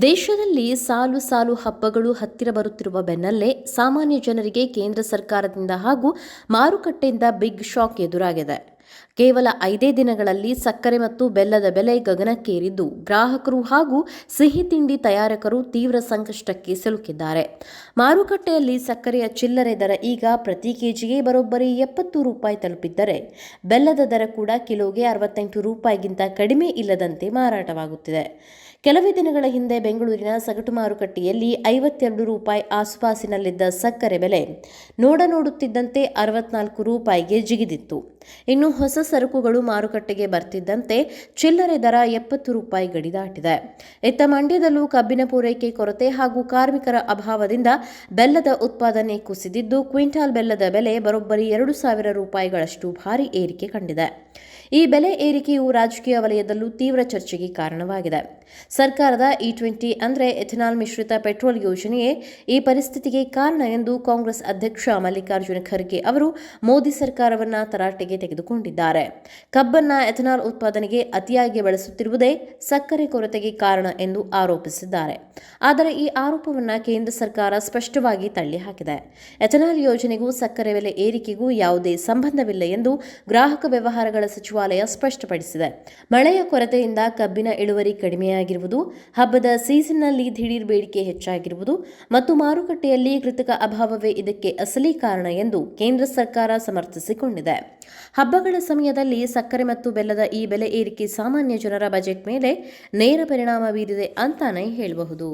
ದೇಶದಲ್ಲಿ ಸಾಲು ಸಾಲು ಹಬ್ಬಗಳು ಹತ್ತಿರ ಬರುತ್ತಿರುವ ಬೆನ್ನಲ್ಲೇ ಸಾಮಾನ್ಯ ಜನರಿಗೆ ಕೇಂದ್ರ ಸರ್ಕಾರದಿಂದ ಹಾಗೂ ಮಾರುಕಟ್ಟೆಯಿಂದ ಬಿಗ್ ಶಾಕ್ ಎದುರಾಗಿದೆ. ಕೇವಲ 5 ದಿನಗಳಲ್ಲಿ ಸಕ್ಕರೆ ಮತ್ತು ಬೆಲ್ಲದ ಬೆಲೆ ಗಗನಕ್ಕೇರಿದ್ದು, ಗ್ರಾಹಕರು ಹಾಗೂ ಸಿಹಿ ತಿಂಡಿ ತಯಾರಕರು ತೀವ್ರ ಸಂಕಷ್ಟಕ್ಕೆ ಸಿಲುಕಿದ್ದಾರೆ. ಮಾರುಕಟ್ಟೆಯಲ್ಲಿ ಸಕ್ಕರೆಯ ಚಿಲ್ಲರೆ ದರ ಈಗ ಪ್ರತಿ ಕೆಜಿಗೆ ಬರೋಬ್ಬರಿ 70 ರೂಪಾಯಿ ತಲುಪಿದ್ದರೆ, ಬೆಲ್ಲದ ದರ ಕೂಡ ಕಿಲೋಗೆ 68 ರೂಪಾಯಿಗಿಂತ ಕಡಿಮೆ ಇಲ್ಲದಂತೆ ಮಾರಾಟವಾಗುತ್ತಿದೆ. ಕೆಲವೇ ದಿನಗಳ ಹಿಂದೆ ಬೆಂಗಳೂರಿನ ಸಗಟು ಮಾರುಕಟ್ಟೆಯಲ್ಲಿ 52 ರೂಪಾಯಿ ಆಸುಪಾಸಿನಲ್ಲಿದ್ದ ಸಕ್ಕರೆ ಬೆಲೆ ನೋಡುತ್ತಿದ್ದಂತೆ 64 ರೂಪಾಯಿಗೆ ಜಿಗಿದಿತ್ತು. ಇನ್ನು ಹೊಸ ಸರಕುಗಳು ಮಾರುಕಟ್ಟೆಗೆ ಬರ್ತಿದ್ದಂತೆ ಚಿಲ್ಲರೆ ದರ 70 ರೂಪಾಯಿ ಗಡಿ ದಾಟಿದೆ. ಇತ್ತ ಮಂಡ್ಯದಲ್ಲೂ ಕಬ್ಬಿನ ಪೂರೈಕೆ ಕೊರತೆ ಹಾಗೂ ಕಾರ್ಮಿಕರ ಅಭಾವದಿಂದ ಬೆಲ್ಲದ ಉತ್ಪಾದನೆ ಕುಸಿದಿದ್ದು, ಕ್ವಿಂಟಾಲ್ ಬೆಲ್ಲದ ಬೆಲೆ ಬರೋಬ್ಬರಿ 2,000 ರೂಪಾಯಿಗಳಷ್ಟು ಭಾರಿ ಏರಿಕೆ ಕಂಡಿದೆ. ಈ ಬೆಲೆ ಏರಿಕೆಯು ರಾಜಕೀಯ ವಲಯದಲ್ಲೂ ತೀವ್ರ ಚರ್ಚೆಗೆ ಕಾರಣವಾಗಿದೆ. ಸರ್ಕಾರದ E20 ಅಂದರೆ ಎಥೆನಾಲ್ ಮಿಶ್ರಿತ ಪೆಟ್ರೋಲ್ ಯೋಜನೆಯೇ ಈ ಪರಿಸ್ಥಿತಿಗೆ ಕಾರಣ ಎಂದು ಕಾಂಗ್ರೆಸ್ ಅಧ್ಯಕ್ಷ ಮಲ್ಲಿಕಾರ್ಜುನ ಖರ್ಗೆ ಅವರು ಮೋದಿ ಸರ್ಕಾರವನ್ನ ತರಾಟೆಗೆ ತೆಗೆದುಕೊಂಡಿದ್ದಾರೆ. ಕಬ್ಬನ್ನ ಎಥೆನಾಲ್ ಉತ್ಪಾದನೆಗೆ ಅತಿಯಾಗಿ ಬಳಸುತ್ತಿರುವುದೇ ಸಕ್ಕರೆ ಕೊರತೆಗೆ ಕಾರಣ ಎಂದು ಆರೋಪಿಸಿದ್ದಾರೆ. ಆದರೆ ಈ ಆರೋಪವನ್ನ ಕೇಂದ್ರ ಸರ್ಕಾರ ಸ್ಪಷ್ಟವಾಗಿ ತಳ್ಳಿಹಾಕಿದೆ. ಎಥೆನಾಲ್ ಯೋಜನೆಗೂ ಸಕ್ಕರೆ ಬೆಲೆ ಏರಿಕೆಗೂ ಯಾವುದೇ ಸಂಬಂಧವಿಲ್ಲ ಎಂದು ಗ್ರಾಹಕ ವ್ಯವಹಾರಗಳ ಸಚಿವಾಲಯ ಸ್ಪಷ್ಟಪಡಿಸಿದೆ. ಮಳೆಯ ಕೊರತೆಯಿಂದ ಕಬ್ಬಿನ ಇಳುವರಿ ಕಡಿಮೆಯಾಗಿರುವುದು, ಹಬ್ಬದ ಸೀಸನ್ನಲ್ಲಿ ದಿಢೀರ್ ಬೇಡಿಕೆ ಹೆಚ್ಚಾಗಿರುವುದು ಮತ್ತು ಮಾರುಕಟ್ಟೆಯಲ್ಲಿ ಕೃತಕ ಅಭಾವವೇ ಇದಕ್ಕೆ ಅಸಲಿ ಕಾರಣ ಎಂದು ಕೇಂದ್ರ ಸರ್ಕಾರ ಸಮರ್ಥಿಸಿಕೊಂಡಿದೆ. ಹಬ್ಬಗಳ ಸಮಯದಲ್ಲಿ ಸಕ್ಕರೆ ಮತ್ತು ಬೆಲ್ಲದ ಈ ಬೆಲೆ ಏರಿಕೆ ಸಾಮಾನ್ಯ ಜನರ ಬಜೆಟ್ ಮೇಲೆ ನೇರ ಪರಿಣಾಮ ಬೀರಿದೆ ಅಂತಾನೆ ಹೇಳಬಹುದು.